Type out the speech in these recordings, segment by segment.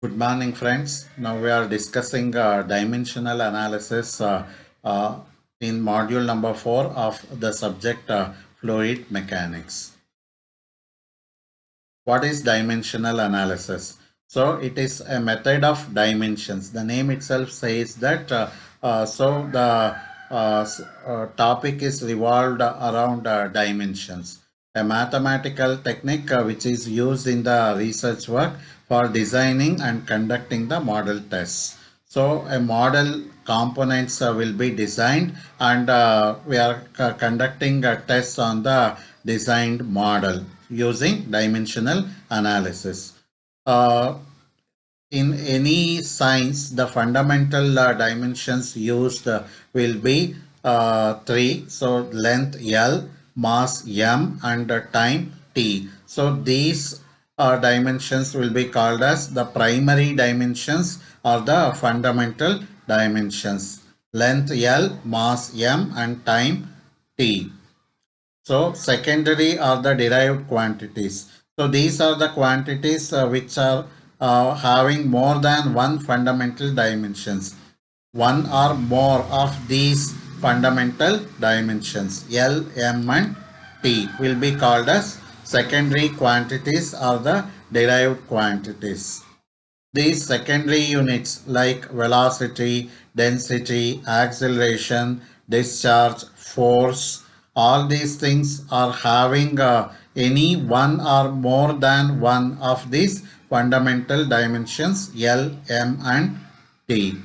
Good morning, friends. Now we are discussing dimensional analysis uh, in module number 4 of the subject fluid mechanics. What is dimensional analysis? So it is a method of dimensions. The name itself says that the topic is revolved around dimensions, a mathematical technique which is used in the research work for designing and conducting the model tests. So a model components will be designed, and we are conducting a test on the designed model using dimensional analysis. Uh, in any science, the fundamental dimensions used will be three. So length L, mass M, and time T. So these dimensions will be called as the primary dimensions or the fundamental dimensions. Length L, mass M, and time T. So secondary are the derived quantities. So these are the quantities which are having more than one fundamental dimensions. One or more of these fundamental dimensions L, M and T will be called as secondary quantities or the derived quantities. These secondary units like velocity, density, acceleration, discharge, force, all these things are having any one or more than one of these fundamental dimensions L, M and T.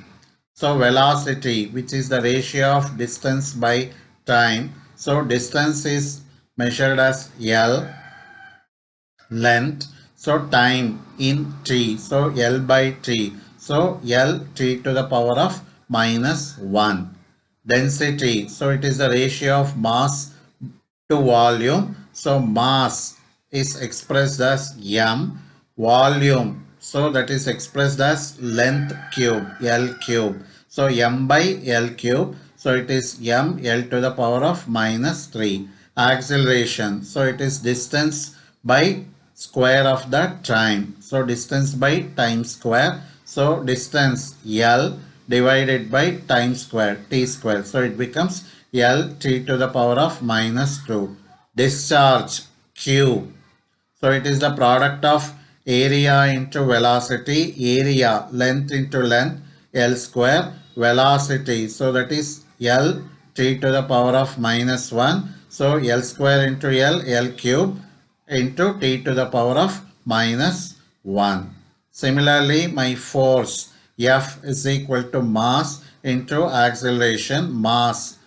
So velocity, which is the ratio of distance by time. So distance is measured as L, length, so time in t, so L by t, so L t to the power of minus 1. Density, so it is the ratio of mass to volume, so mass is expressed as m, volume, so that is expressed as length cube, L cube, so m by L cube, so it is m L to the power of minus 3. Acceleration, so it is distance by square of the time, so distance by time square, so distance L divided by time square, t square, so it becomes L t to the power of minus 2. Discharge Q, so it is the product of area into velocity, area length into length, L square, velocity, so that is L t to the power of minus 1, so L square into L, L cube into t to the power of minus 1. Similarly, my force F is equal to mass into acceleration, mass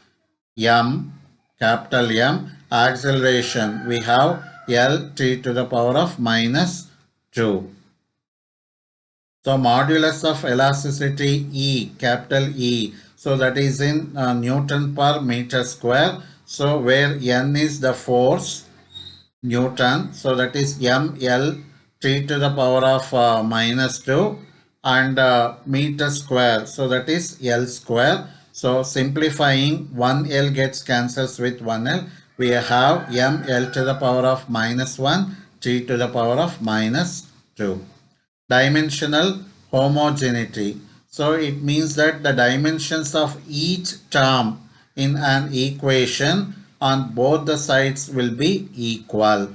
M, capital M, acceleration we have L t to the power of minus 2. So modulus of elasticity E, capital E, so that is in Newton per meter square. So where N is the force, Newton, so that is ml t to the power of minus 2, and meter square, so that is L square. So simplifying, 1L gets cancels with 1L. We have ml to the power of minus 1 t to the power of minus 2. Dimensional homogeneity. So it means that the dimensions of each term in an equation on both the sides will be equal.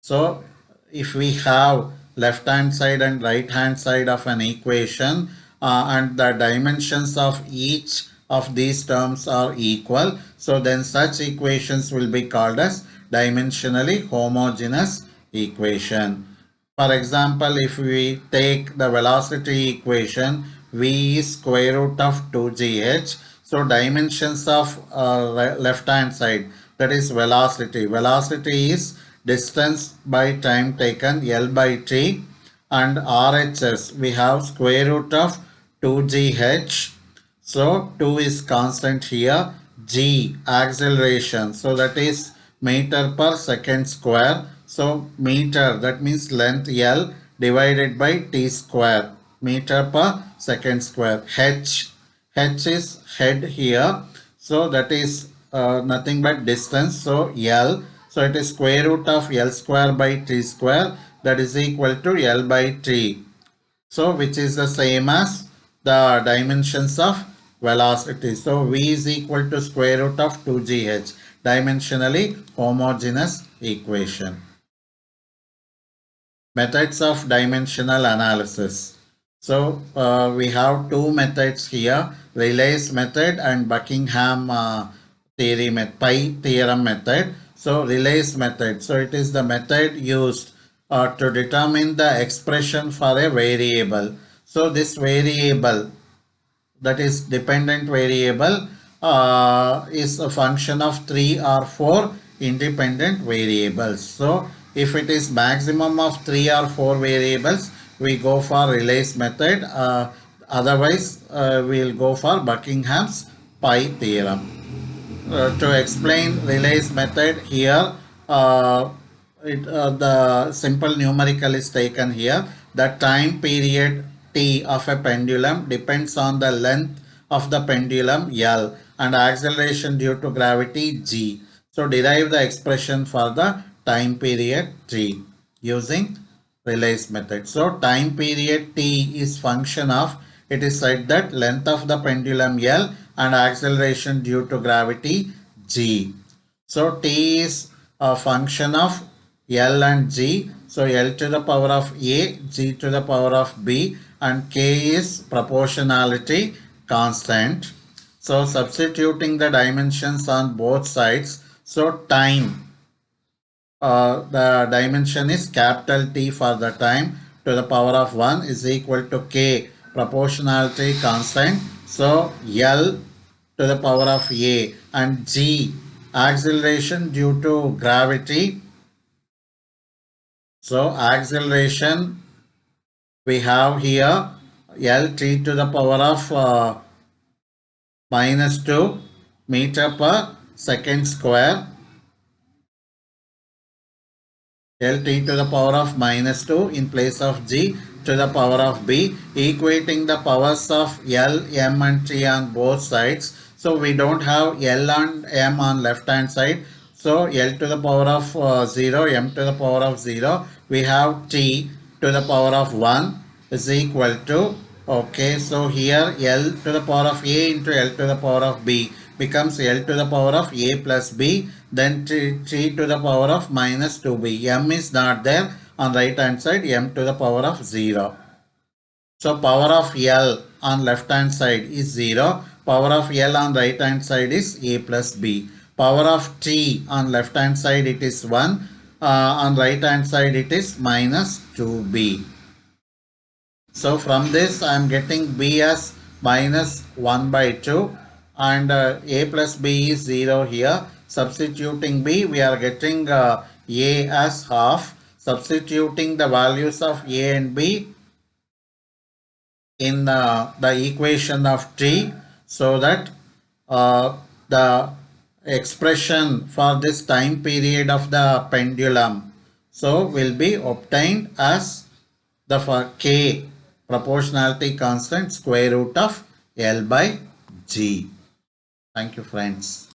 So if we have left hand side and right hand side of an equation and the dimensions of each of these terms are equal, so then such equations will be called as dimensionally homogeneous equation. For example, if we take the velocity equation, v is square root of 2gh. So dimensions of left hand side, that is velocity. Velocity is distance by time taken, L by t, and RHS we have square root of 2gh. So 2 is constant here. G, acceleration, so that is meter per second square. So meter, that means length L divided by t square, meter per second square. H is head here, so that is nothing but distance, so L, so it is square root of L square by t square, that is equal to L by t. So which is the same as the dimensions of velocity. So V is equal to square root of 2gh, dimensionally homogeneous equation. Methods of dimensional analysis. So we have two methods here, Rayleigh's method and Buckingham pi theorem method. So Rayleigh's method. So it is the method used to determine the expression for a variable. So this variable, that is dependent variable, is a function of 3 or 4 independent variables. So if it is maximum of 3 or 4 variables, we go for Rayleigh's method. Otherwise, we will go for Buckingham's pi theorem. To explain Rayleigh's method here, the simple numerical is taken here. The time period t of a pendulum depends on the length of the pendulum L and acceleration due to gravity G. So derive the expression for the time period t using Rayleigh's method. So time period t is function of, it is said that length of the pendulum L and acceleration due to gravity G. So t is a function of L and G. So L to the power of A, G to the power of B, and K is proportionality constant. So substituting the dimensions on both sides. So time, the dimension is capital T for the time to the power of 1 is equal to K, proportionality constant. So L to the power of A, and G, acceleration due to gravity. So acceleration we have here L t to the power of minus 2 meter per second square, L t to the power of minus 2 in place of G to the power of B, equating the powers of L, M and T on both sides. So we don't have L and M on left hand side. So L to the power of 0, M to the power of 0. We have T to the power of 1 is equal to, okay, so here L to the power of A into L to the power of B becomes L to the power of A plus B, then t to the power of minus 2b. M is not there on right hand side, M to the power of 0. So power of L on left hand side is 0. Power of L on right hand side is A plus B. Power of T on left hand side it is 1. On right hand side it is minus 2b. So from this I am getting B as minus 1 by 2 and A plus B is 0 here. Substituting B, we are getting A as half. Substituting the values of A and B in the equation of T, so that the expression for this time period of the pendulum so will be obtained as the for K, proportionality constant, square root of L by G. Thank you, friends.